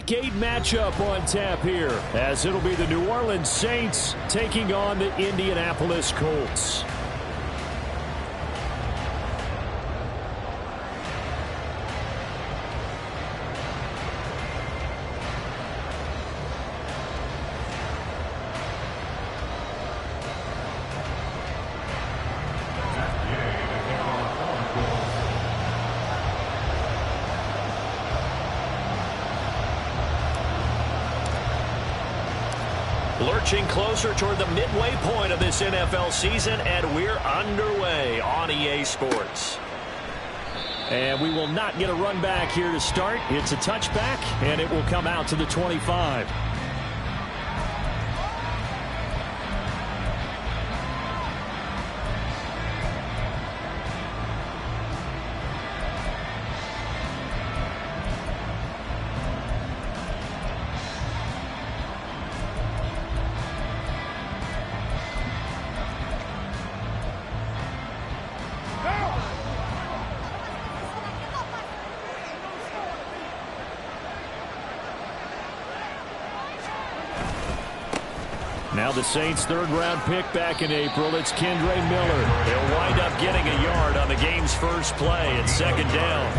Week 8 matchup on tap here, as it'll be the New Orleans Saints taking on the Indianapolis Colts. Lurching closer toward the midway point of this NFL season, and we're underway on EA Sports. And we will not get a run back here to start. It's a touchback, and it will come out to the 25. Now the Saints' third-round pick back in April. It's Kendre Miller. He'll wind up getting a yard on the game's first play at second down.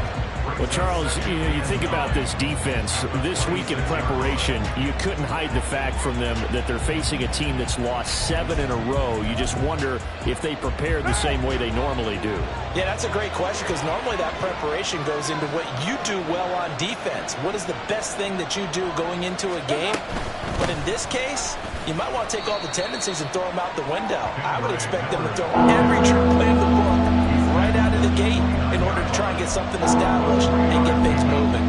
Well, Charles, you think about this defense. This week in preparation, you couldn't hide the fact from them that they're facing a team that's lost 7 in a row. You just wonder if they prepared the same way they normally do. Yeah, that's a great question, because normally that preparation goes into what you do well on defense. What is the best thing that you do going into a game? But in this case, you might want to take all the tendencies and throw them out the window. I would expect them to throw every true play in the book right out of the gate in order to try and get something established and get things moving.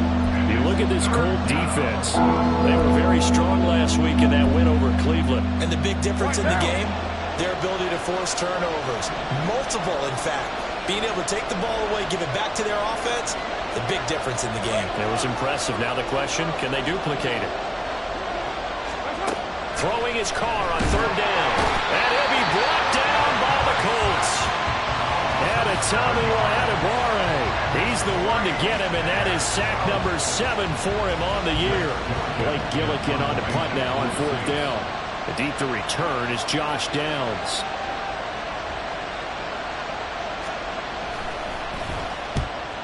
You look at this Colt defense. They were very strong last week in that win over Cleveland. And the big difference in the game, their ability to force turnovers. Multiple, in fact. Being able to take the ball away, give it back to their offense, the big difference in the game. It was impressive. Now the question, can they duplicate it? Throwing his car on third down. And he'll be brought down by the Colts. And a Tommy Adebawore. He's the one to get him, and that is sack number 7 for him on the year. Blake Gillikin on the punt now on fourth down. The deep to return is Josh Downs.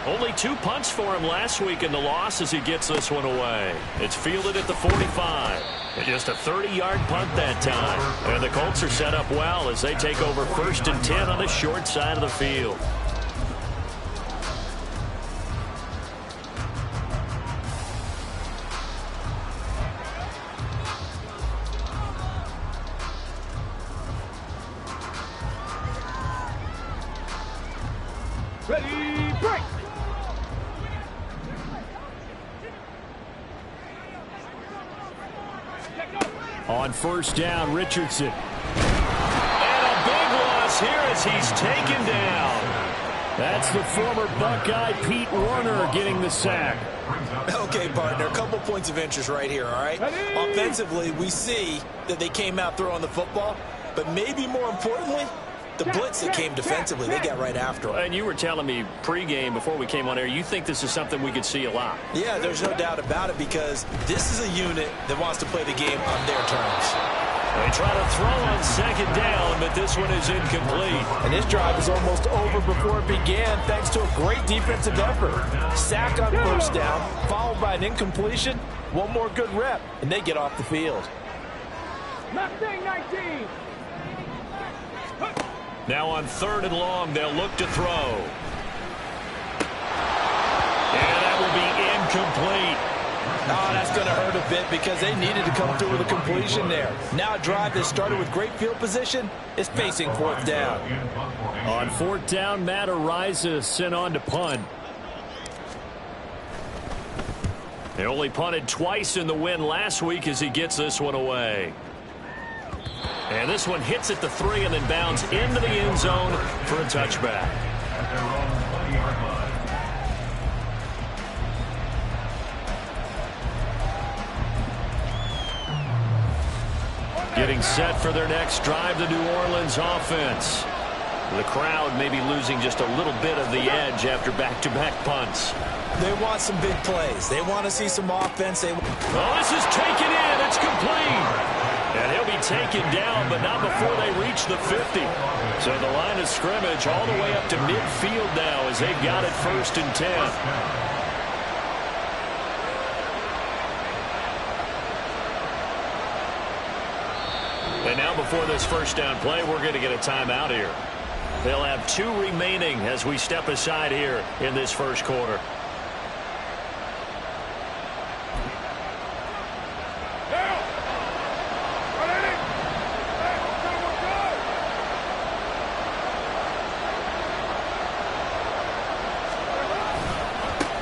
Only 2 punts for him last week in the loss as he gets this one away. It's fielded at the 45. And just a 30-yard punt that time. And the Colts are set up well as they take over 1st and 10 on the short side of the field. Ready, break! On first down, Richardson. And a big loss here as he's taken down. That's the former Buckeye Pete Werner getting the sack. Okay, partner, a couple points of interest right here, all right? Offensively, we see that they came out throwing the football, but maybe more importantly, the blitz that came defensively, they got right after him. And you were telling me pregame before we came on air, you think this is something we could see a lot. Yeah, there's no doubt about it, because this is a unit that wants to play the game on their terms. They try to throw on second down, but this one is incomplete. And this drive is almost over before it began, thanks to a great defensive effort. Sack on first down, followed by an incompletion. One more good rep, and they get off the field. Mustang 19. Now on 3rd and long, they'll look to throw. And that will be incomplete. Oh, that's going to hurt a bit because they needed to come through with a completion there. Now a drive that started with great field position is facing 4th down. On 4th down, Matt Ariza sent on to punt. They only punted twice in the win last week as he gets this one away. And this one hits at the 3 and then bounds into the end zone for a touchback. Getting set for their next drive, the New Orleans offense. The crowd may be losing just a little bit of the edge after back-to-back punts. They want some big plays. They want to see some offense. Oh, this is taken in. It's complete. And he'll be taken down, but not before they reach the 50. So the line of scrimmage all the way up to midfield now as they've got it 1st and 10. And now before this first down play, we're going to get a timeout here. They'll have 2 remaining as we step aside here in this first quarter.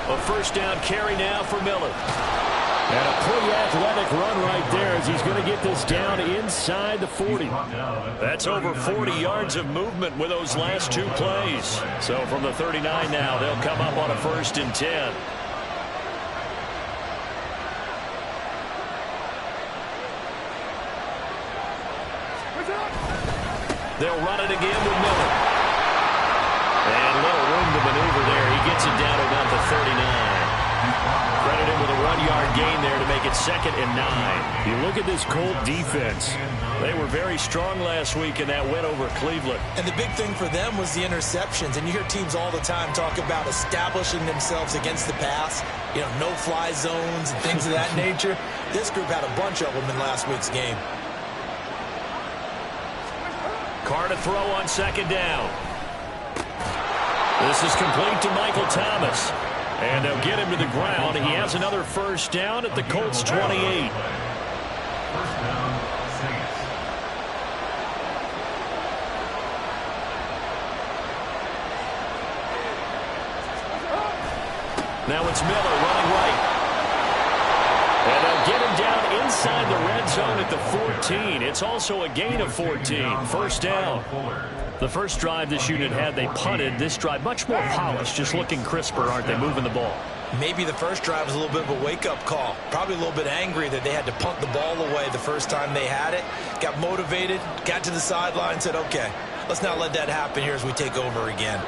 A first down carry now for Miller. And a pretty athletic run right there as he's going to get this down inside the 40. That's over 40 yards of movement with those last 2 plays. So from the 39 now, they'll come up on a 1st and 10. They'll run it again with Miller. And a little room to maneuver there. He gets it down to about the 39. Credit him with a 1-yard gain there to make it 2nd and 9. You look at this Colt defense. They were very strong last week in that win over Cleveland. And the big thing for them was the interceptions. And you hear teams all the time talk about establishing themselves against the pass. You know, no-fly zones and things of that nature. This group had a bunch of them in last week's game. Carr to throw on 2nd down. This is complete to Michael Thomas. And they'll get him to the ground. He has another first down at the Colts 28. First down, Saints. Now it's Miller running right. And they'll get him down inside the red zone at the 14. It's also a gain of 14. First down. The first drive this unit had, they punted. This drive, much more polished, just looking crisper, aren't they, moving the ball? Maybe the first drive was a little bit of a wake-up call. Probably a little bit angry that they had to punt the ball away the first time they had it. Got motivated, got to the sideline, said, okay, let's not let that happen here as we take over again.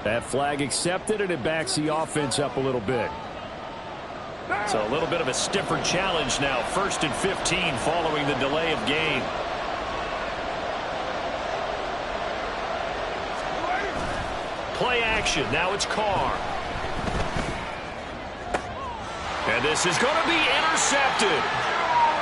That flag accepted, and it backs the offense up a little bit. So a little bit of a stiffer challenge now. 1st and 15 following the delay of game. Play action. Now it's Carr. And this is going to be intercepted.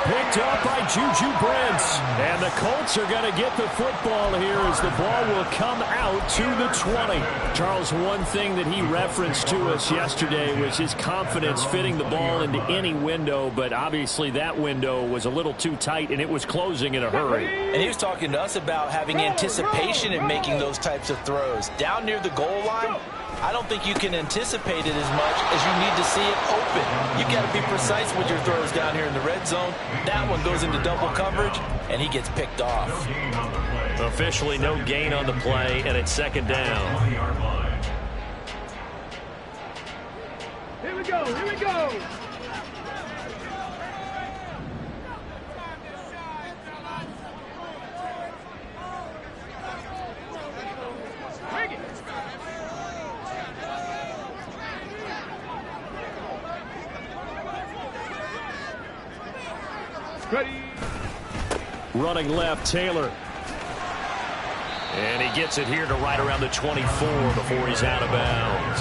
Picked up by Juju Brents. And the Colts are going to get the football here as the ball will come out to the 20. Charles, one thing that he referenced to us yesterday was his confidence fitting the ball into any window, but obviously that window was a little too tight, and it was closing in a hurry. And he was talking to us about having anticipation in making those types of throws. Down near the goal line, I don't think you can anticipate it as much as you need to see it open. You got to be precise with your throws down here in the red zone. That one goes into double coverage, and he gets picked off. Officially no gain on the play, and it's 2nd down. Here we go, here we go. Bring it. Ready. Running left, Taylor. And he gets it here to right around the 24 before he's out of bounds.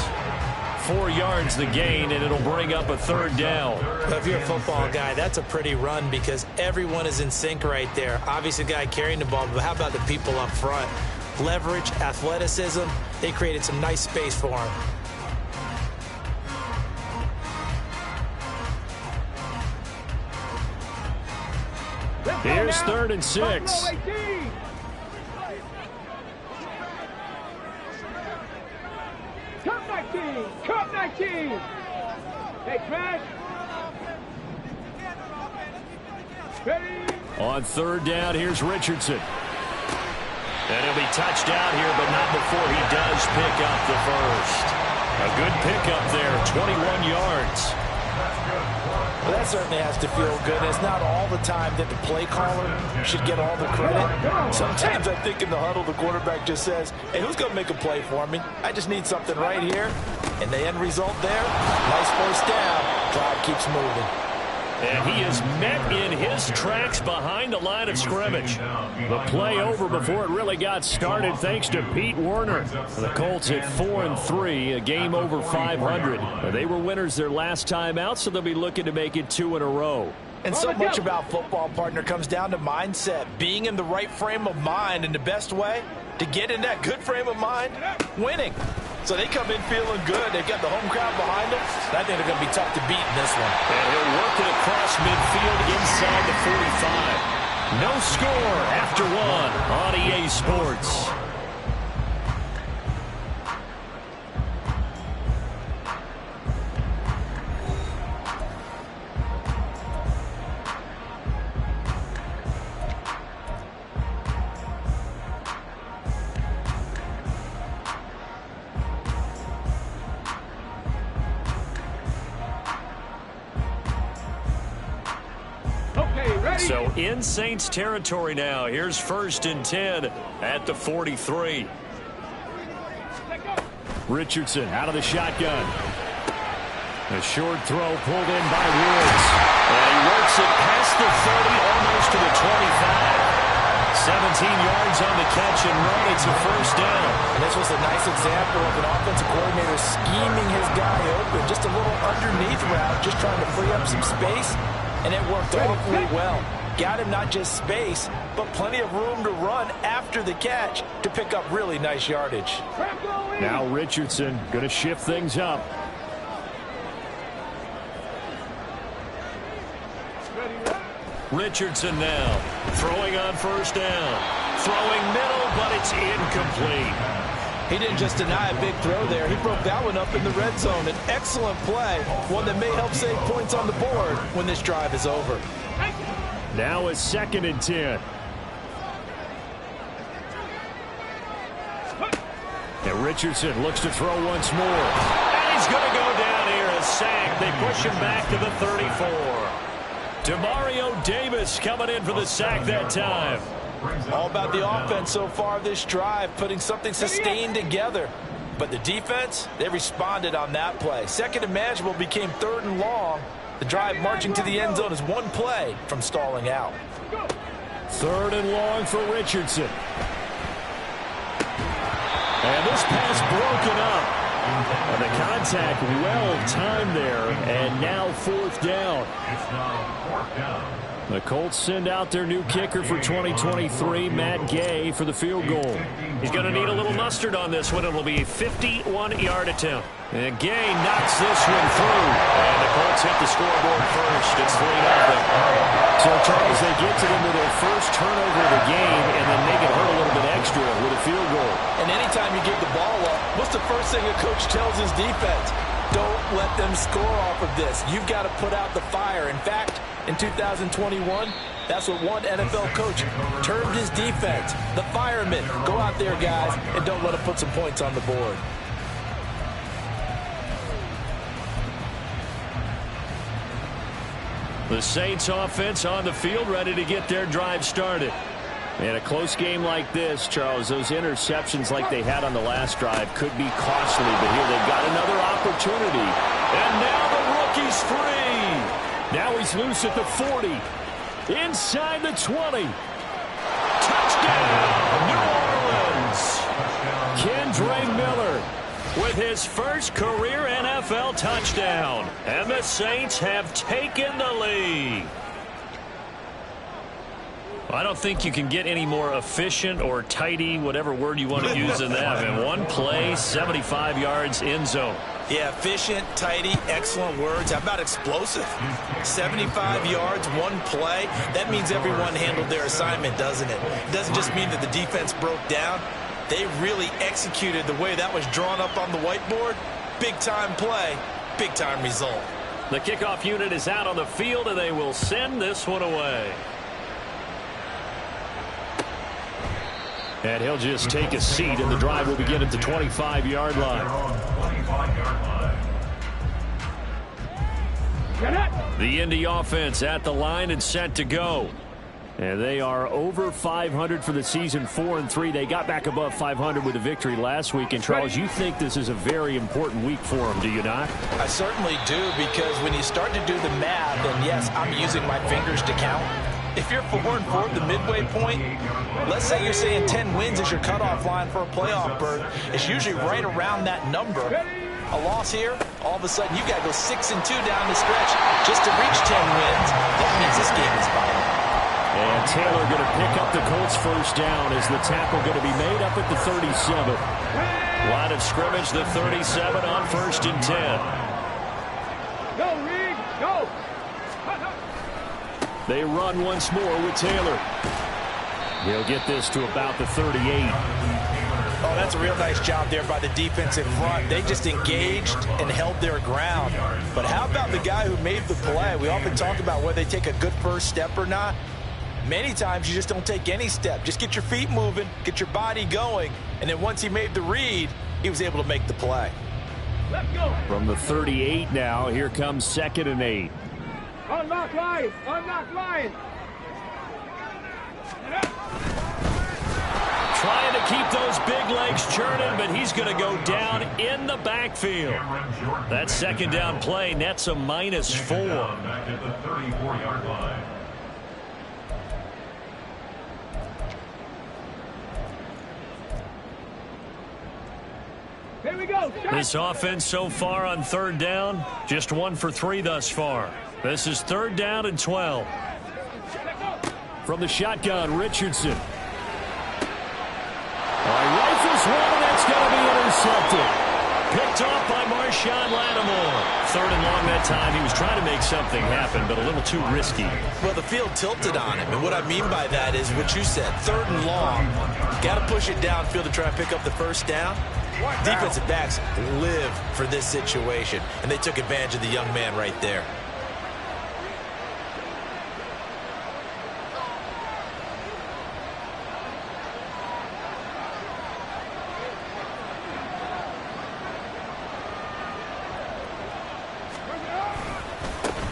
4 yards the gain, and it'll bring up a 3rd down. If you're a football guy, that's a pretty run because everyone is in sync right there. Obviously, the guy carrying the ball, but how about the people up front? Leverage, athleticism, they created some nice space for him. Here's 3rd and 6. Cut 19! Cut 19! Hey, Trash! Ready? On 3rd down, here's Richardson. And he'll be touched out here, but not before he does pick up the first. A good pickup there, 21 yards. Well, that certainly has to feel good. It's not all the time that the play caller should get all the credit. Sometimes I think in the huddle, the quarterback just says, hey, who's going to make a play for me? I just need something right here. And the end result there, nice first down. Drive keeps moving. And he is met in his tracks behind the line of scrimmage. The play over before it really got started thanks to Pete Werner. The Colts at 4-3, a game over 500. They were winners their last time out, so they'll be looking to make it 2 in a row. And so much about football, partner, comes down to mindset, being in the right frame of mind, and the best way to get in that good frame of mind, winning. So they come in feeling good. They've got the home crowd behind them. I think they're going to be tough to beat in this one. And he'll work it across midfield inside the 45. No score after 1 on EA Sports. So in Saints territory now. Here's 1st and 10 at the 43. Richardson out of the shotgun. A short throw pulled in by Woods. And he works it past the 30, almost to the 25. 17 yards on the catch and run. It's a first down. And this was a nice example of an offensive coordinator scheming his guy open. Just a little underneath route, just trying to free up some space. And it worked awfully well. Got him not just space, but plenty of room to run after the catch to pick up really nice yardage. Now Richardson going to shift things up. Richardson now throwing on first down. Throwing middle, but it's incomplete. He didn't just deny a big throw there. He broke that one up in the red zone. An excellent play, one that may help save points on the board when this drive is over. Now a 2nd and 10. And Richardson looks to throw once more. And he's going to go down here, a sack. They push him back to the 34. Demario Davis coming in for the sack that time. All about the offense so far this drive, putting something sustained together. But the defense, they responded on that play. 2nd and manageable became 3rd and long. The drive marching to the end zone is one play from stalling out. 3rd and long for Richardson. And this pass broken up. And the contact well timed there. And now 4th down. It's now 4th down. The Colts send out their new kicker for 2023, Matt Gay, for the field goal. He's going to need a little mustard on this one. It'll be a 51-yard attempt. And Gay knocks this one through. And the Colts hit the scoreboard first. It's 3-0. So, Charles, they get to them with their first turnover of the game, and then make it hurt a little bit extra with a field goal. And anytime you give the ball up, what's the first thing a coach tells his defense? Don't let them score off of this. You've got to put out the fire. In fact, in 2021, that's what one NFL coach termed his defense. The firemen. Go out there, guys, and don't let them put some points on the board. The Saints offense on the field, ready to get their drive started. In a close game like this, Charles, those interceptions like they had on the last drive could be costly, but here they've got another opportunity. And now the rookie's free. Now he's loose at the 40. Inside the 20. Touchdown, New Orleans. Kendre Miller with his first career NFL touchdown. And the Saints have taken the lead. I don't think you can get any more efficient or tidy, whatever word you want to use in that. In one play, 75 yards in zone. Yeah, efficient, tidy, excellent words. How about explosive? 75 yards, one play. That means everyone handled their assignment, doesn't it? It doesn't just mean that the defense broke down. They really executed the way that was drawn up on the whiteboard. Big-time play, big-time result. The kickoff unit is out on the field, and they will send this one away. And he'll just take a seat, and the drive will begin at the 25-yard line. The Indy offense at the line and set to go. And they are over 500 for the season, 4-3. They got back above 500 with a victory last week. And, Charles, you think this is a very important week for them, do you not? I certainly do, because when you start to do the math, and yes, I'm using my fingers to count. If you're 4-4 at the midway point, let's say you're saying 10 wins is your cutoff line for a playoff berth. It's usually right around that number. A loss here, all of a sudden you got to go 6-2 down the stretch just to reach 10 wins. That means this game is vital. And Taylor going to pick up the Colts first down as the tackle going to be made up at the 37. Line of scrimmage, the 37 on 1st and 10. Go, Reed, go. They run once more with Taylor. He'll get this to about the 38. Oh, that's a real nice job there by the defense in front. They just engaged and held their ground. But how about the guy who made the play? We often talk about whether they take a good first step or not. Many times you just don't take any step. Just get your feet moving, get your body going, and then once he made the read, he was able to make the play. Let's go. From the 38 now, here comes 2nd and 8. Unlock line. Unlock line. Trying to keep those big legs churning, but he's going to go down in the backfield. That 2nd down play nets a -4. Back at the 34-yard line. Here we go. This offense so far on 3rd down, just 1 for 3 thus far. This is 3rd down and 12. From the shotgun, Richardson. Rifles one, and that's going to be intercepted. Picked off by Marshawn Lattimore. 3rd and long that time. He was trying to make something happen, but a little too risky. Well, the field tilted on him, and what I mean by that is what you said, 3rd and long. Got to push it downfield to try and pick up the first down. Defensive backs live for this situation, and they took advantage of the young man right there.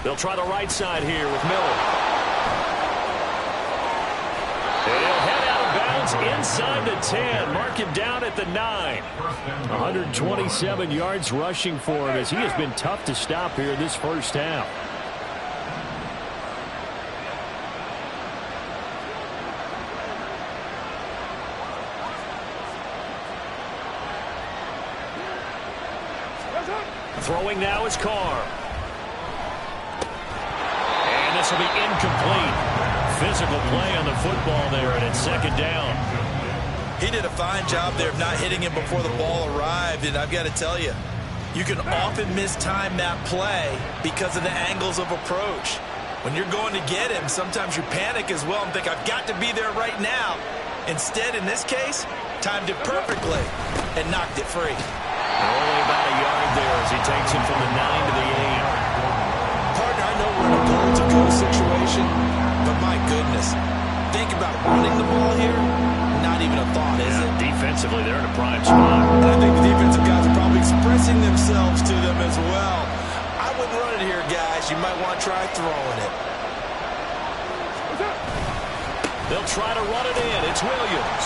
They'll try the right side here with Miller. And he'll head out of bounds inside the 10. Mark him down at the 9. 127 yards rushing for him as he has been tough to stop here this first half. Throwing now is Carr. This will be incomplete. Physical play on the football there, and it's 2nd down. He did a fine job there of not hitting him before the ball arrived, and I've got to tell you, you can often mistime that play because of the angles of approach. When you're going to get him, sometimes you panic as well and think, I've got to be there right now. Instead, in this case, timed it perfectly and knocked it free. Only about a yard there as he takes it from the 9 to the 8. Partner, I know we're in a goal-to-go situation, but my goodness, think about running the ball here. Not even a thought, is it? Defensively, they're in a prime spot. And I think the defensive guys are probably expressing themselves to them as well. I wouldn't run it here, guys. You might want to try throwing it. They'll try to run it in. It's Williams.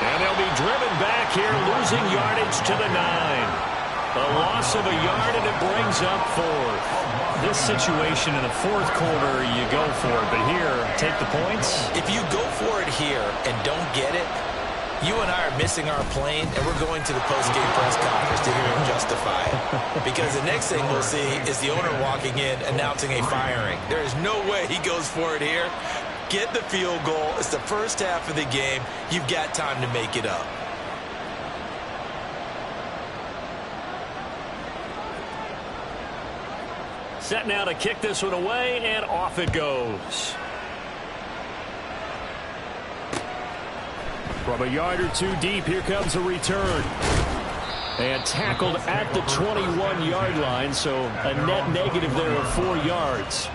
And they'll be driven back here, losing yardage to the 9. A loss of a yard, and it brings up 4th. This situation in the 4th quarter, you go for it. But here, take the points. If you go for it here and don't get it, you and I are missing our plane, and we're going to the post-game press conference to hear him justify it. Because the next thing we'll see is the owner walking in, announcing a firing. There is no way he goes for it here. Get the field goal. It's the first half of the game. You've got time to make it up. Set now to kick this one away, and off it goes. From a yard or two deep, here comes a return. And tackled at the 21-yard line, so a net negative there of 4 yards.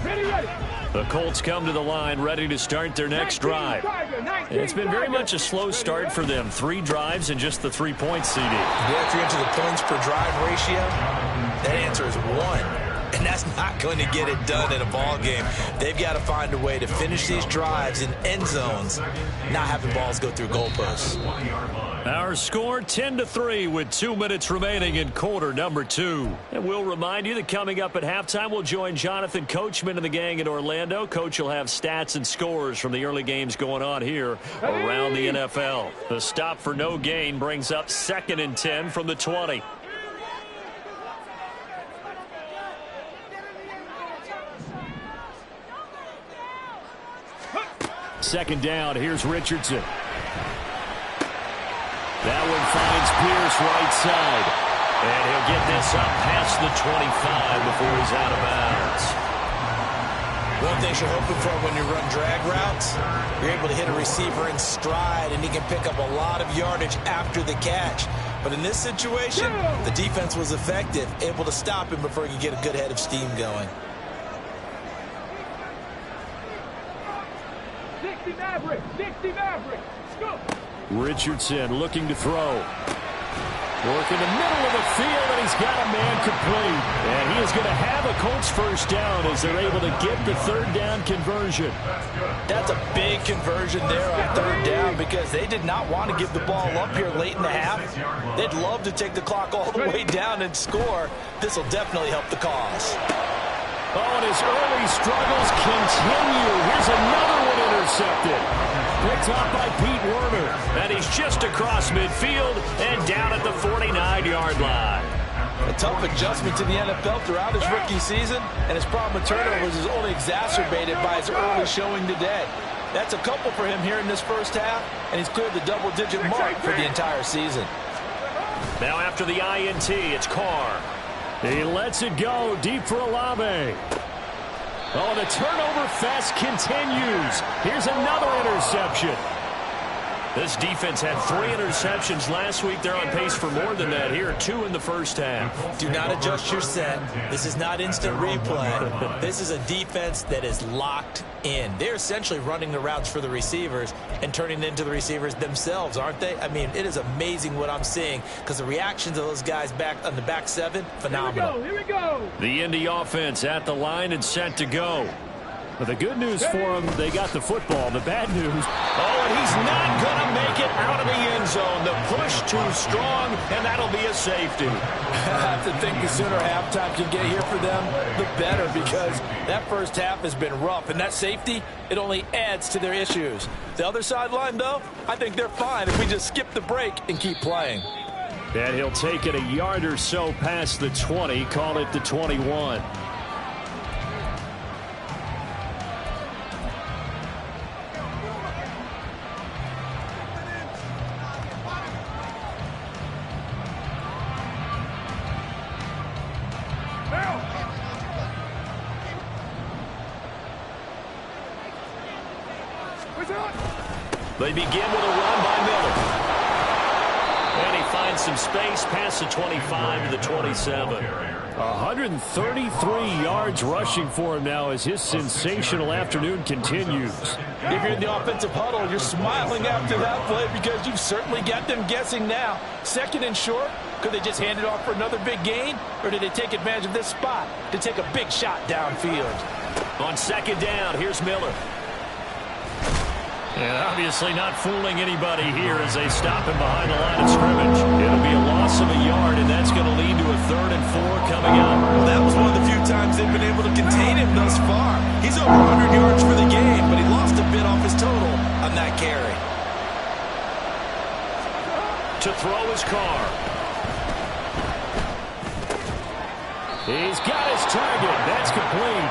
Ready, ready. The Colts come to the line ready to start their next drive. It's been very much a slow start for them. 3 drives and just the 3 points, CD. Yeah, if you're into the points per drive ratio, that answer is 1. And that's not going to get it done in a ball game. They've got to find a way to finish these drives in end zones, not having balls go through goalposts. Our score 10-3 with 2 minutes remaining in quarter number 2. And we'll remind you that coming up at halftime, we'll join Jonathan Coachman and the gang in Orlando. Coach will have stats and scores from the early games going on here around the NFL. The stop for no gain brings up 2nd and 10 from the 20. Second down, here's Richardson. That one finds Pierce right side. And he'll get this up past the 25 before he's out of bounds. One thing you're hoping for when you run drag routes, you're able to hit a receiver in stride, and he can pick up a lot of yardage after the catch. But in this situation, the defense was effective, able to stop him before he could get a good head of steam going. 60 Maverick, 60 Maverick, go! Richardson looking to throw. Work in the middle of the field, and he's got a man complete. And he is going to have a Colts first down as they're able to get the 3rd down conversion. That's a big conversion there on 3rd down because they did not want to give the ball up here late in the half. They'd love to take the clock all the way down and score. This will definitely help the cause. Oh, and his early struggles continue. Here's another one intercepted. Picked off by Pete Werner. And he's just across midfield and down at the 49-yard line. A tough adjustment to the NFL throughout his rookie season, and his problem with turnovers is only exacerbated by his early showing today. That's a couple for him here in this first half, and he's cleared the double-digit mark for the entire season. Now after the INT, it's Carr. He lets it go deep for Olave. Oh, the turnover fest continues. Here's another interception. This defense had 3 interceptions last week. They're on pace for more than that here. 2 in the first half. Do not adjust your set. This is not instant replay. This is a defense that is locked in. They're essentially running the routes for the receivers and turning it into the receivers themselves, aren't they? I mean, it is amazing what I'm seeing because the reactions of those guys back on the back 7, phenomenal. Here we go. The Indy offense at the line and set to go. But the good news for them, they got the football. The bad news, and he's not going to make it out of the end zone. The push too strong, and that'll be a safety. I have to think the sooner halftime can get here for them, the better, because that first half has been rough. And that safety, it only adds to their issues. The other sideline, though, I think they're fine if we just skip the break and keep playing. And he'll take it a yard or so past the 20, call it the 21. They begin with a run by Miller. And he finds some space past the 25 to the 27. 133 yards rushing for him now as his sensational afternoon continues. If you're in the offensive huddle, you're smiling after that play because you've certainly got them guessing now. 2nd and short, could they just hand it off for another big gain? Or did they take advantage of this spot to take a big shot downfield? On 2nd down, here's Miller. And obviously not fooling anybody here as they stop him behind the line of scrimmage. It'll be a loss of a yard, and that's going to lead to a 3rd and 4 coming up. Well, that was one of the few times they've been able to contain him thus far. He's over 100 yards for the game, but he lost a bit off his total on that carry. To throw his Carr. He's got his target. That's complete.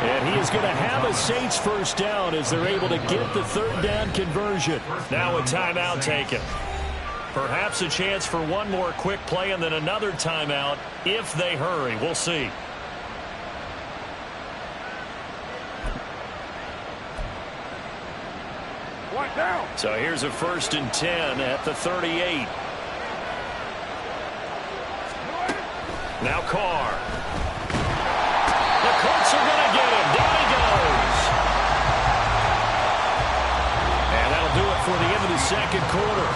And he is going to have a Saints first down as they're able to get the 3rd down conversion. Now a timeout taken. Perhaps a chance for one more quick play and then another timeout if they hurry. We'll see. So here's a 1st and 10 at the 38. Now Carr. The Colts are going to get him. Down he goes. second quarter.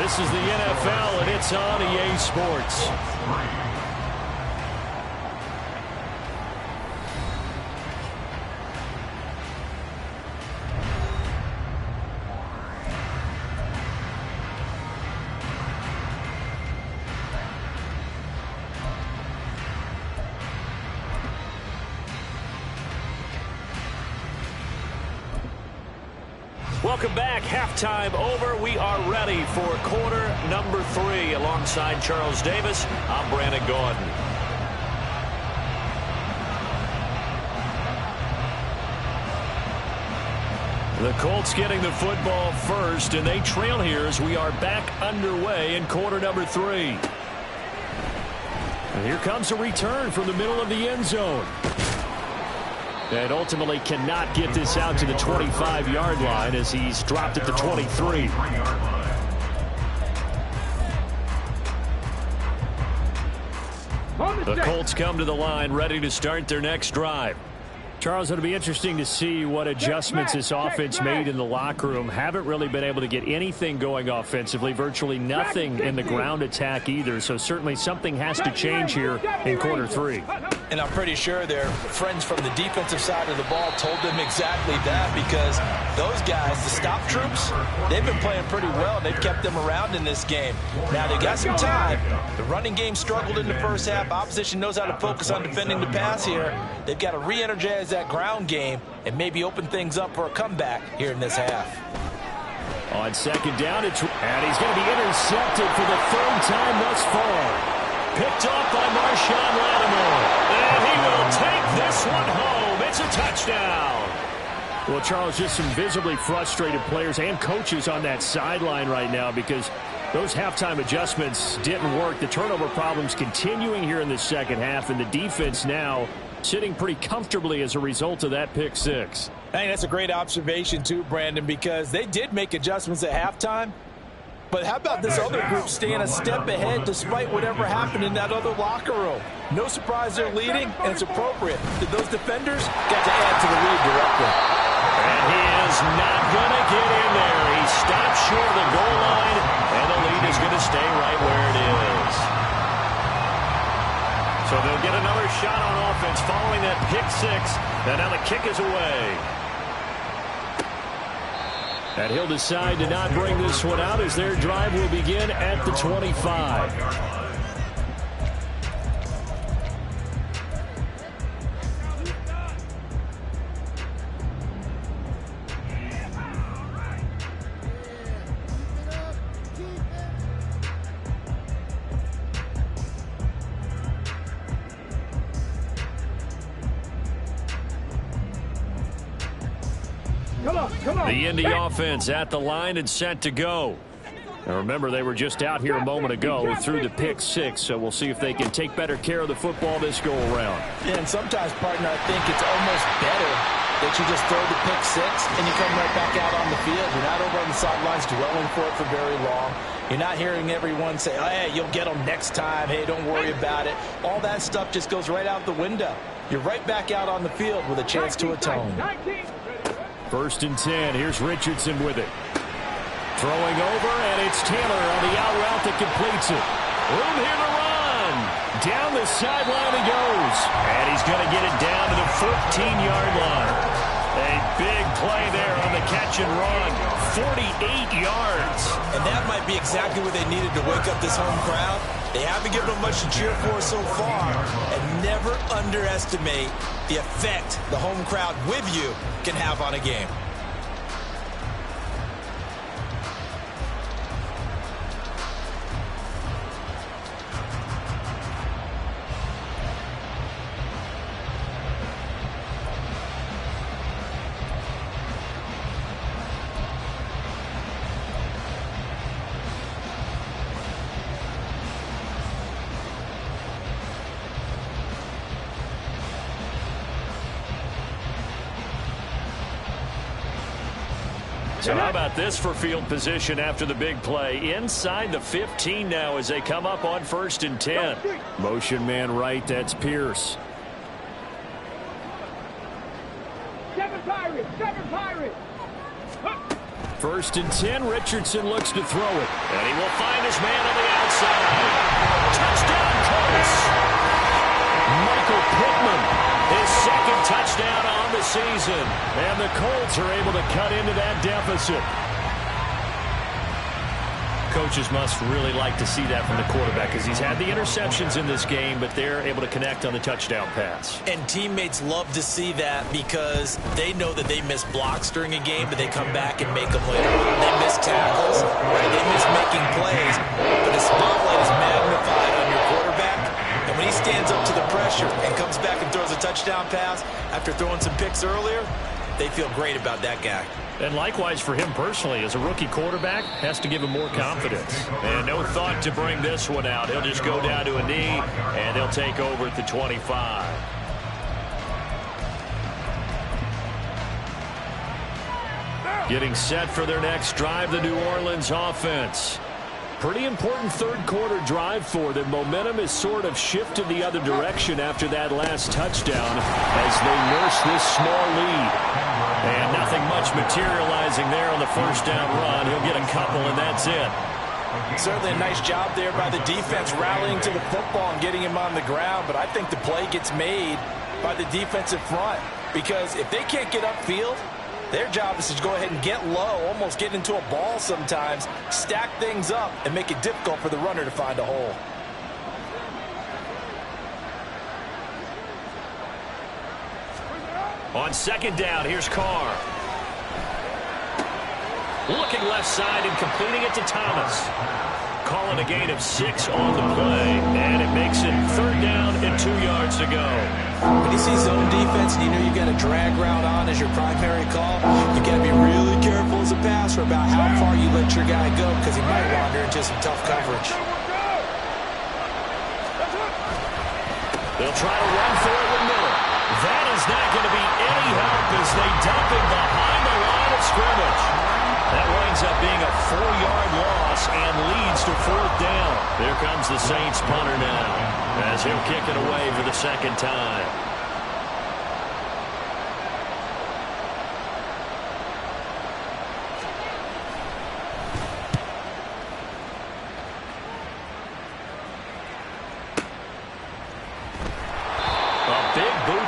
This is the NFL, and it's on EA Sports. Welcome back. Halftime over. We are ready for quarter number 3. Alongside Charles Davis, I'm Brandon Gaudin. The Colts getting the football first, and they trail here as we are back underway in quarter number 3. And here comes a return from the middle of the end zone. And ultimately cannot get this out to the 25-yard line as he's dropped at the 23. The Colts come to the line ready to start their next drive. Charles, it'll be interesting to see what adjustments this offense made in the locker room. Haven't really been able to get anything going offensively, virtually nothing in the ground attack either. So certainly something has to change here in quarter 3. And I'm pretty sure their friends from the defensive side of the ball told them exactly that, because those guys, the stop troops, they've been playing pretty well. They've kept them around in this game. Now, they got some time. The running game struggled in the first half. Opposition knows how to focus on defending the pass here. They've got to re-energize that ground game and maybe open things up for a comeback here in this half. On second down, and he's going to be intercepted for the 3rd time thus far. Picked off by Marshawn Lattimore. And he will take this one home. It's a touchdown. Well, Charles, just some visibly frustrated players and coaches on that sideline right now because those halftime adjustments didn't work. The turnover problems continuing here in the second half, and the defense now sitting pretty comfortably as a result of that pick 6. I think that's a great observation too, Brandon, because they did make adjustments at halftime. But how about this other group staying a step ahead despite whatever happened in that other locker room? No surprise they're leading, and it's appropriate. Those defenders got to add to the lead directly. And he is not going to get in there. He stops short of the goal line, and the lead is going to stay right where it is. So they'll get another shot on offense following that pick 6, and now the kick is away. And he'll decide to not bring this one out as their drive will begin at the 25. The Indy offense at the line and set to go. Now remember, they were just out here a moment ago through the pick 6, so we'll see if they can take better care of the football this go around. Yeah, and sometimes, partner, I think it's almost better that you just throw the pick 6 and you come right back out on the field. You're not over on the sidelines dwelling for it for very long. You're not hearing everyone say, oh, hey, you'll get them next time. Hey, don't worry about it. All that stuff just goes right out the window. You're right back out on the field with a chance to atone. 1st and 10. Here's Richardson with it. Throwing over, and it's Taylor on the out route that completes it. Room here to run. Down the sideline he goes. And he's going to get it down to the 14-yard line. A big play there on the catch and run. 48 yards. And that might be exactly what they needed to wake up this home crowd. They haven't given them much to cheer for so far. And never underestimate the effect the home crowd with you can have on a game. So how about this for field position after the big play? Inside the 15 now as they come up on 1st and 10. Motion man right, that's Pierce. First and 10, Richardson looks to throw it. And he will find his man on the outside. Touchdown, Colts! Michael Pittman, his second touchdown on the season. And the Colts are able to cut into that deficit. Coaches must really like to see that from the quarterback because he's had the interceptions in this game, but they're able to connect on the touchdown pass. And teammates love to see that because they know that they miss blocks during a game, but they come back and make them later. They miss tackles, right? They miss making plays, but the spotlight is magnified on your quarterback. And when he stands up to the pressure and comes back and throws a touchdown pass after throwing some picks earlier, they feel great about that guy. And likewise for him personally, as a rookie quarterback, has to give him more confidence. And no thought to bring this one out. He'll just go down to a knee, and they'll take over at the 25. Getting set for their next drive, the New Orleans offense. Pretty important third quarter drive for them. Momentum is sort of shifted the other direction after that last touchdown as they nurse this small lead. And nothing much materializing there on the first down run. He'll get a couple, and that's it. Certainly a nice job there by the defense rallying to the football and getting him on the ground. But I think the play gets made by the defensive front because if they can't get upfield, their job is to go ahead and get low, almost get into a ball sometimes, stack things up, and make it difficult for the runner to find a hole. On second down, here's Carr. Looking left side and completing it to Thomas. Calling a gain of 6 on the play, and it makes it third down and 2 yards to go. When you see zone defense and you know you've got a drag route on as your primary call, you got to be really careful as a passer about how far you let your guy go because he might wander into some tough coverage. They'll try to run for it with Miller. That is not going to be any help as they dump him behind the line of scrimmage. That winds up being a 4-yard loss and leads to fourth down. There comes the Saints punter now as he'll kick it away for the second time.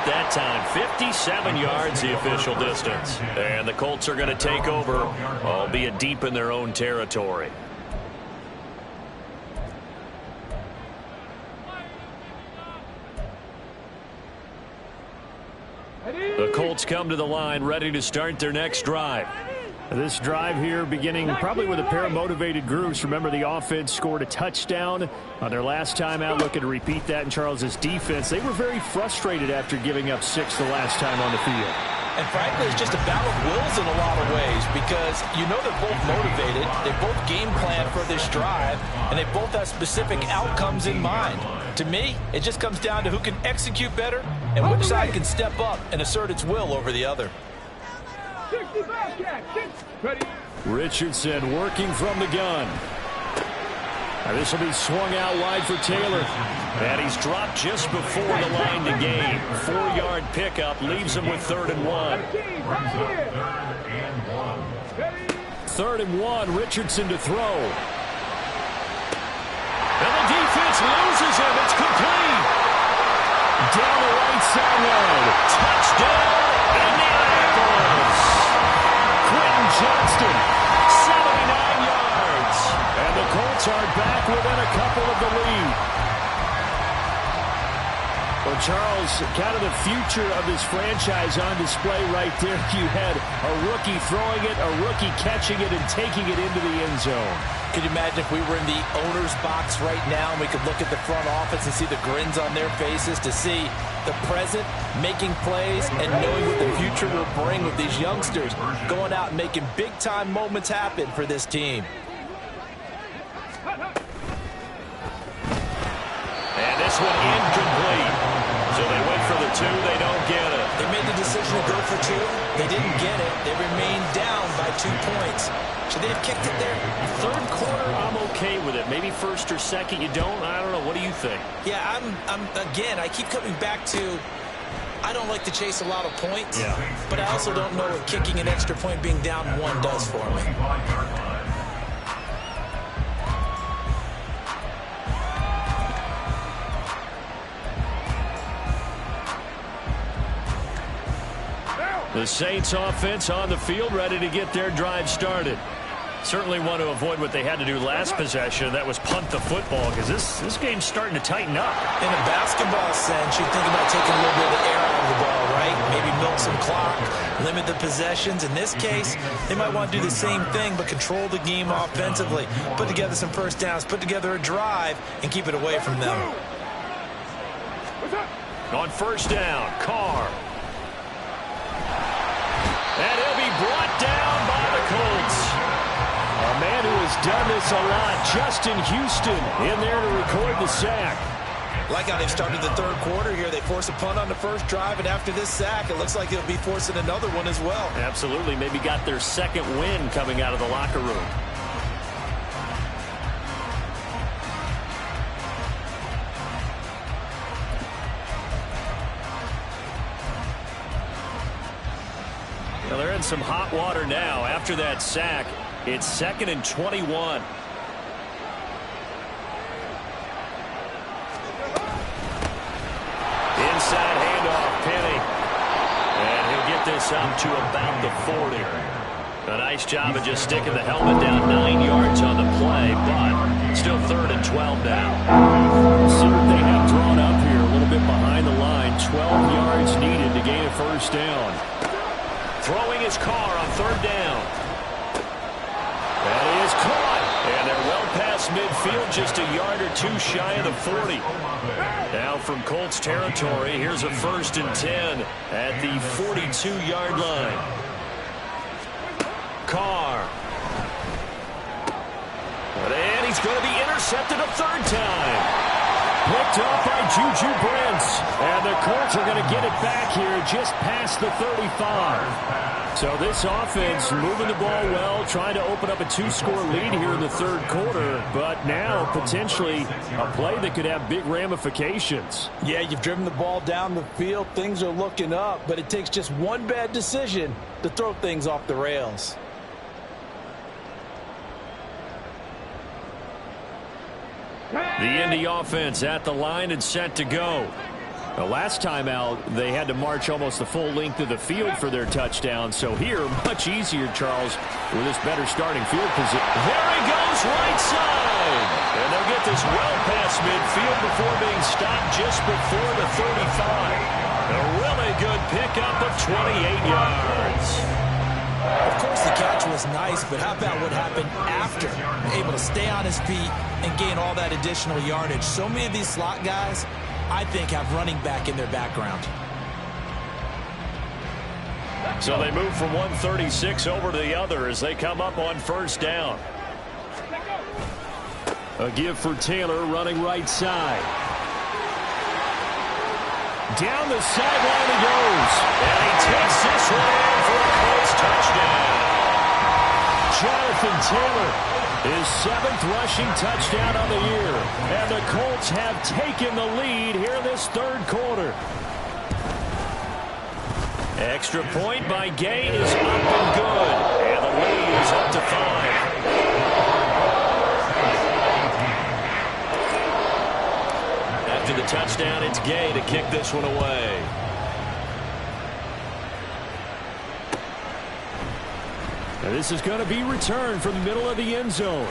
That time, 57 yards the official distance. And the Colts are going to take over, albeit deep in their own territory. The Colts come to the line, ready to start their next drive. This drive here beginning probably with a pair of motivated groups. Remember, the offense scored a touchdown on their last time out. Looking to repeat that in Charles's defense. They were very frustrated after giving up 6 the last time on the field. And frankly, it's just a battle of wills in a lot of ways because you know they're both motivated. They both game plan for this drive, and they both have specific outcomes in mind. To me, it just comes down to who can execute better and which side can step up and assert its will over the other. Richardson working from the gun. This will be swung out wide for Taylor. And he's dropped just before the line to gain. 4-yard pickup leaves him with 3rd and 1. 3rd and 1, Richardson to throw. And the defense loses him. It's complete. Down the right sideline. Touchdown, Indianapolis. Quentin Johnston, 79 yards. And the Colts are back within a couple of the lead. Well, Charles, kind of the future of this franchise on display right there. You had a rookie throwing it, a rookie catching it, and taking it into the end zone. Could you imagine if we were in the owner's box right now and we could look at the front office and see the grins on their faces to see the present making plays and knowing what the future will bring with these youngsters going out and making big-time moments happen for this team. And this one incomplete. So they went for the 2, they don't get it. They made the decision to go for 2. They didn't get it. They remained down by 2 points. Should they have kicked it there? Third quarter, I'm okay with it. Maybe first or second, you don't. I don't know. What do you think? Yeah, again, I keep coming back to I don't like to chase a lot of points, but I also don't know what kicking an extra point being down 1 does for me. The Saints offense on the field, ready to get their drive started. Certainly want to avoid what they had to do last possession. That was punt the football, because this game's starting to tighten up. In a basketball sense, you think about taking a little bit of the air out of the ball, right? Maybe milk some clock, limit the possessions. In this case, they might want to do the same thing, but control the game offensively. Put together some first downs, put together a drive, and keep it away from them. On first down, Carr. And he'll be brought down by the Colts. A man who has done this a lot, Justin Houston, in there to record the sack. Like how they've started the third quarter here. They force a punt on the first drive, and after this sack, it looks like they'll be forcing another one as well. Absolutely. Maybe got their second win coming out of the locker room. Well, they're in some hot water now. After that sack, it's 2nd and 21. Inside handoff, Penny. And he'll get this up to about the 40. A nice job of just sticking the helmet down 9 yards on the play, but still 3rd and 12 now. See what they have drawn up here, a little bit behind the line. 12 yards needed to gain a first down. Throwing his Carr on 3rd down. That is caught. And they're well past midfield, just a yard or 2 shy of the 40. Now from Colts territory, here's a 1st and 10 at the 42-yard line. Carr. And he's going to be intercepted a 3rd time. Picked off by Juju Brents. And the Colts are going to get it back here just past the 35. So this offense moving the ball well, trying to open up a 2-score lead here in the 3rd quarter. But now potentially a play that could have big ramifications. Yeah, you've driven the ball down the field. Things are looking up, but it takes just one bad decision to throw things off the rails. The Indy offense at the line and set to go. The last time out, they had to march almost the full length of the field for their touchdown. So here, much easier, Charles, with this better starting field position. There he goes, right side. And they'll get this well past midfield before being stopped just before the 35. A really good pickup of 28 yards. Of course, the catch was nice, but how about what happened after? Able to stay on his feet and gain all that additional yardage. So many of these slot guys, I think, have running back in their background. So they move from 136 over to the other as they come up on first down. A give for Taylor running right side. Down the sideline he goes. And he takes this one in for a Colts touchdown. Jonathan Taylor, his 7th rushing touchdown on the year. And the Colts have taken the lead here in this 3rd quarter. Extra point by Gain is up and good. And the lead is up to 5. After the touchdown, it's Gay to kick this one away. And this is going to be returned from the middle of the end zone.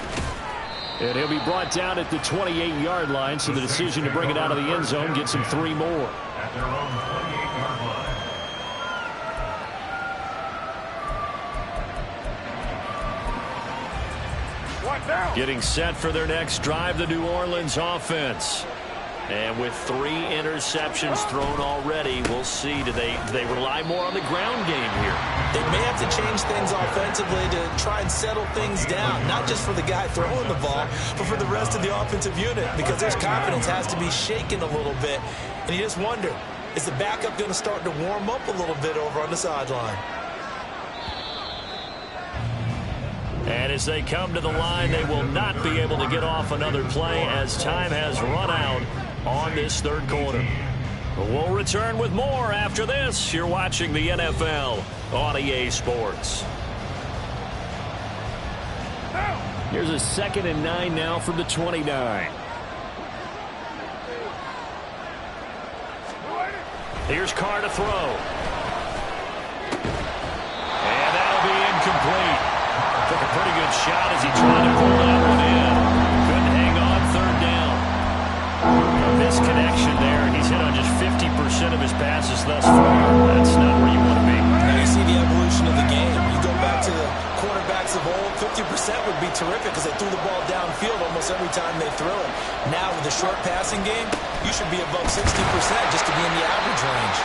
And he'll be brought down at the 28-yard line, so the decision to bring it out of the end zone gets him 3 more. At their own 28-yard line. Getting set for their next drive, the New Orleans offense. And with 3 interceptions thrown already, we'll see. Do they rely more on the ground game here? They may have to change things offensively to try and settle things down, not just for the guy throwing the ball, but for the rest of the offensive unit, because their confidence has to be shaken a little bit. And you just wonder, is the backup going to start to warm up a little bit over on the sideline? And as they come to the line, they will not be able to get off another play as time has run out on this 3rd quarter. We'll return with more after this. You're watching the NFL on EA Sports. Here's a 2nd and 9 now from the 29. Here's Carr to throw. And that'll be incomplete. Took a pretty good shot as he tried to pull that one in. Couldn't hang on 3rd down. A misconnection there, and he's hit on just 50% of his passes thus far. That's not where you want to be. Now you see the evolution of the game. You go back to the quarterbacks of old, 50% would be terrific because they threw the ball downfield almost every time they threw it. Now with the short passing game, you should be above 60% just to be in the average range.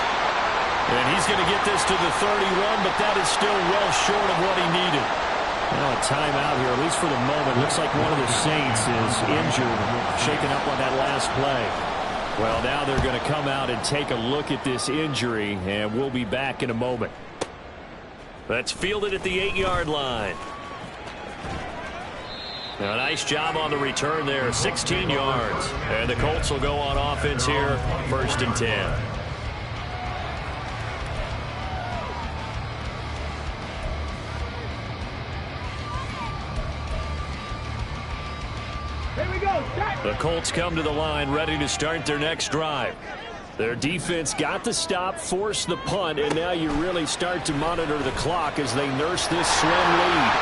And he's going to get this to the 31, but that is still well short of what he needed. Now a timeout here, at least for the moment. Looks like one of the Saints is injured, shaken up on that last play. Well, now they're going to come out and take a look at this injury, and we'll be back in a moment. That's fielded at the 8-yard line. Now, a nice job on the return there, 16 yards. And the Colts will go on offense here, 1st and 10. The Colts come to the line ready to start their next drive. Their defense got the stop, forced the punt, and now you really start to monitor the clock as they nurse this slim lead.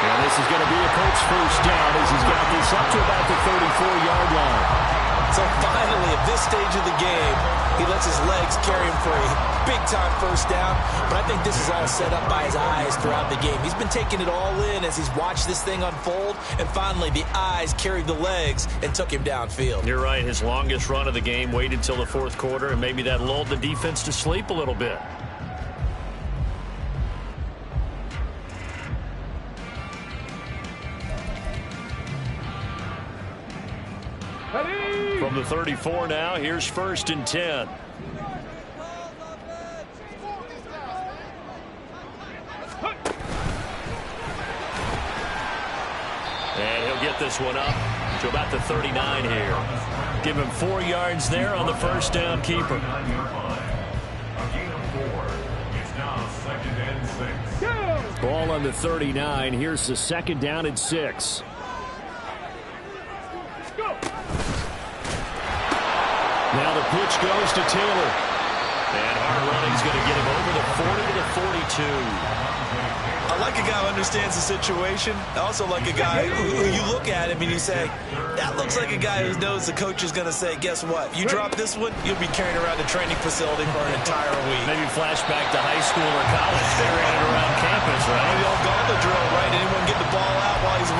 And this is going to be a Colts 1st down as he's got this up to about the 34-yard line. So finally, at this stage of the game, he lets his legs carry him for a big-time 1st down. But I think this is all set up by his eyes throughout the game. He's been taking it all in as he's watched this thing unfold. And finally, the eyes carried the legs and took him downfield. You're right. His longest run of the game waited till the 4th quarter, and maybe that lulled the defense to sleep a little bit. From the 34 now, here's 1st and 10. And he'll get this one up to about the 39 here. Give him 4 yards there on the 1st down keeper. A gain of 4. It's now 2nd and 6. Ball on the 39. Here's the 2nd down and 6. Now the pitch goes to Taylor. And hard running's going to get him over the 40 to the 42. I like a guy who understands the situation. I also like a guy who you look at him and you say, that looks like a guy who knows the coach is going to say, guess what? You drop this one, you'll be carrying around the training facility for an entire week. Maybe flashback to high school or college. They ran it around campus, right? Maybe old gauntlet drill, right? Anyone get the ball out while he's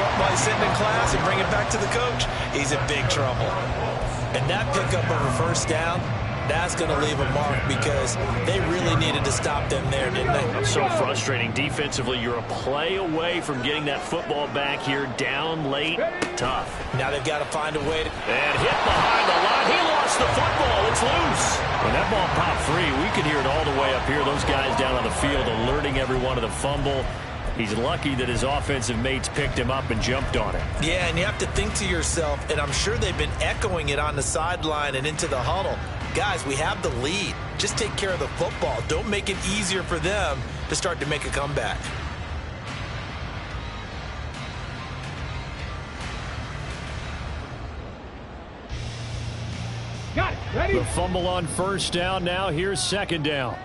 sitting in class and bring it back to the coach? He's in big trouble. And that pickup of a 1st down, that's going to leave a mark because they really needed to stop them there, didn't they? So frustrating. Defensively, you're a play away from getting that football back here down late. Tough. Now they've got to find a way to... And hit behind the line. He lost the football. It's loose. When that ball popped free, we could hear it all the way up here. Those guys down on the field alerting everyone of the fumble. He's lucky that his offensive mates picked him up and jumped on it. Yeah, and you have to think to yourself, and I'm sure they've been echoing it on the sideline and into the huddle. Guys, we have the lead. Just take care of the football. Don't make it easier for them to start to make a comeback. Got it. Ready? The fumble on 1st down now. Here's 2nd down.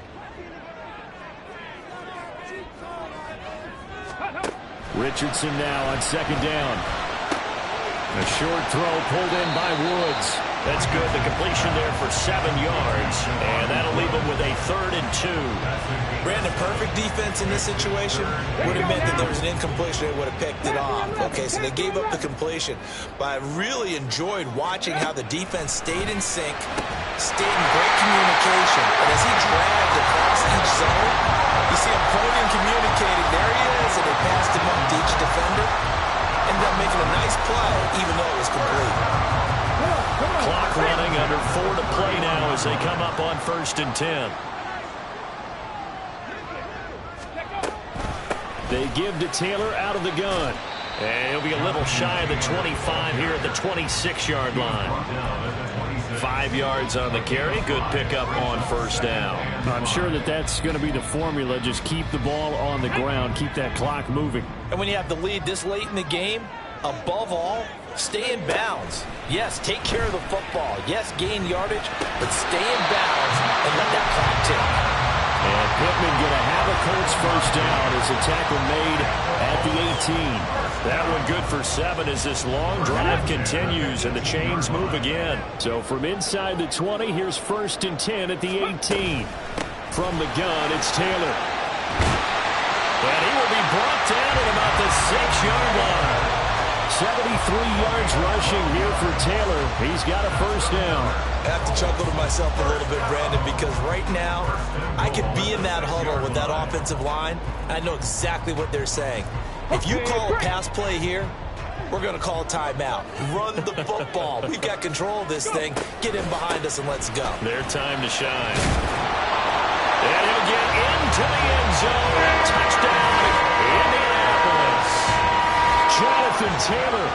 Richardson now on 2nd down. A short throw pulled in by Woods. That's good. The completion there for 7 yards. And that'll leave them with a 3rd and 2. Brandon, perfect defense in this situation would have meant that there was an incompletion. They would have picked it off. Okay, so they gave up the completion. But I really enjoyed watching how the defense stayed in sync, stayed in great communication. And as he dragged across each zone, you see him pointing and communicating. There he is, and they passed him up to each defender. Ended up making a nice play, even though it was complete. Clock running, under 4 to play now as they come up on 1st and 10. They give to Taylor out of the gun. And he'll be a little shy of the 25 here at the 26-yard line. 5 yards on the carry. Good pickup on first down. I'm sure that's going to be the formula. Just keep the ball on the ground. Keep that clock moving. And when you have the lead this late in the game, above all, stay in bounds. Yes, take care of the football. Yes, gain yardage, but stay in bounds and let that clock tick. And Pittman going to have a Colts first down as a tackle made at the 18. That one good for 7 as this long drive continues and the chains move again. So from inside the 20, here's 1st and 10 at the 18. From the gun, it's Taylor. And he will be brought down at about the 6-yard line. 73 yards rushing here for Taylor. He's got a first down. I have to chuckle to myself a little bit, Brandon, because right now I could be in that huddle with that offensive line. I know exactly what they're saying. If you call a pass play here, we're going to call a timeout. Run the football. We've got control of this thing. Get in behind us and let's go. Their time to shine. And he'll get into the end zone. Touchdown, Indianapolis. Jonathan Taylor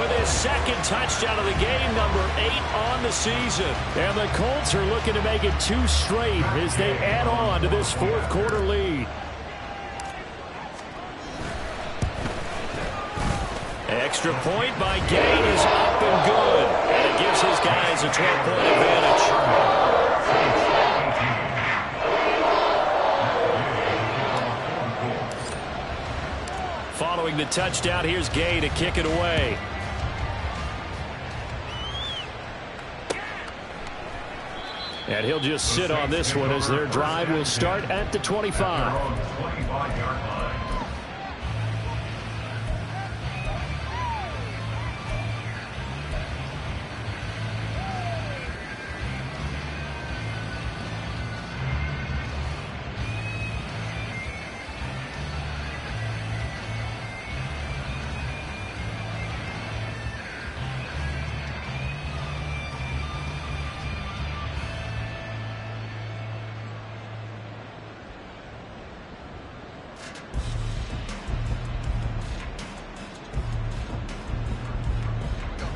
with his 2nd touchdown of the game, number 8 on the season. And the Colts are looking to make it 2 straight as they add on to this 4th quarter lead. Extra point by Gay is up and good. And it gives his guys a 12-point advantage. Following the touchdown, here's Gay to kick it away. And he'll just sit on this one as their drive will start at the 25.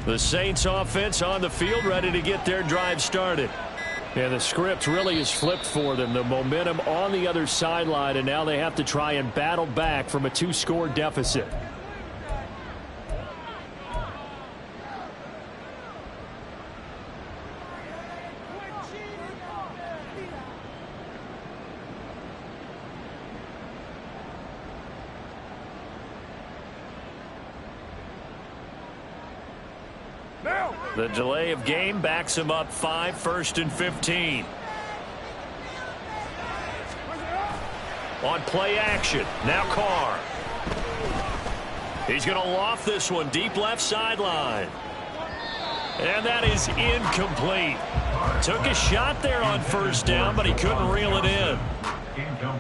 The Saints offense on the field ready to get their drive started. And the script really is flipped for them. The momentum on the other sideline, and now they have to try and battle back from a 2-score deficit. The delay of game backs him up 5, 1st and 15. On play action, now Carr. He's going to loft this one deep left sideline. And that is incomplete. Took a shot there on first down, but he couldn't reel it in.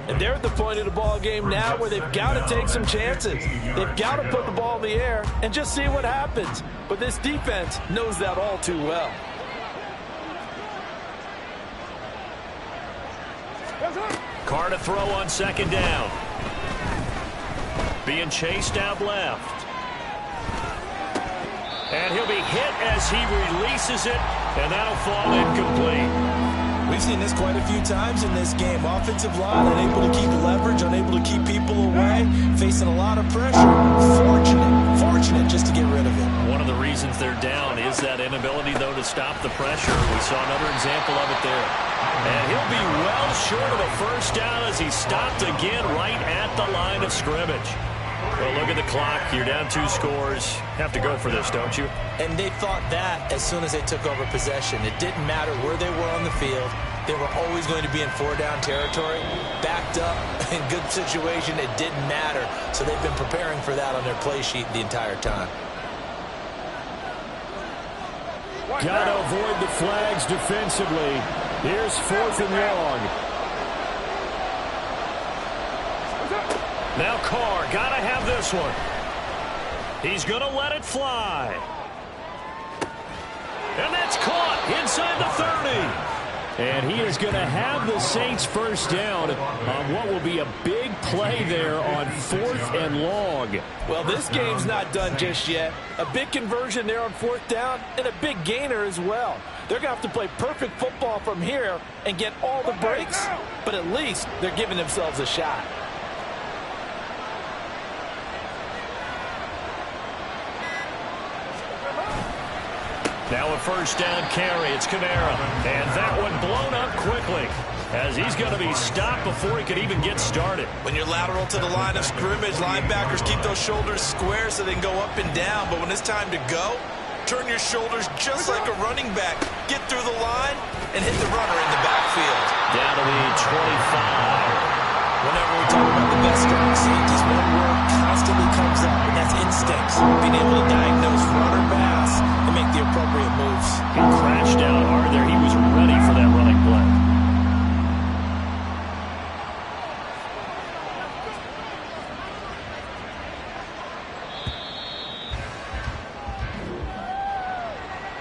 And they're at the point of the ball game now where they've got to take some chances. They've got to put the ball in the air and just see what happens. But this defense knows that all too well. Carr to throw on 2nd down. Being chased out left. And he'll be hit as he releases it, and that'll fall incomplete. We've seen this quite a few times in this game. Offensive line unable to keep leverage, unable to keep people away, facing a lot of pressure. Fortunate just to get rid of it. One of the reasons they're down is that inability, though, to stop the pressure. We saw another example of it there. And he'll be well short of a first down as he stopped again right at the line of scrimmage. Well, look at the clock. You're down 2 scores. Have to go for this, don't you? And they thought that as soon as they took over possession. It didn't matter where they were on the field. They were always going to be in 4-down territory. Backed up, in good situation, it didn't matter. So they've been preparing for that on their play sheet the entire time. Got to avoid the flags defensively. Here's 4th and long. Now Carr, gotta have this one. He's gonna let it fly. And that's caught inside the 30. And he is going to have the Saints first down on what will be a big play there on 4th and long. Well, this game's not done just yet. A big conversion there on 4th down and a big gainer as well. They're going to have to play perfect football from here and get all the breaks, but at least they're giving themselves a shot. Now a first down carry. It's Kamara. And that one blown up quickly as he's going to be stopped before he could even get started. When you're lateral to the line of scrimmage, linebackers keep those shoulders square so they can go up and down. But when it's time to go, turn your shoulders just like a running back. Get through the line and hit the runner in the backfield. Down to the 25. Whenever we talk about the best strong safeties, one word constantly comes up, and that's instincts. Being able to diagnose run or pass and make the appropriate moves. He crashed down hard there. He was ready for that running play.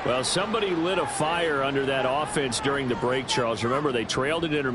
Well, somebody lit a fire under that offense during the break, Charles. Remember, they trailed at intermission.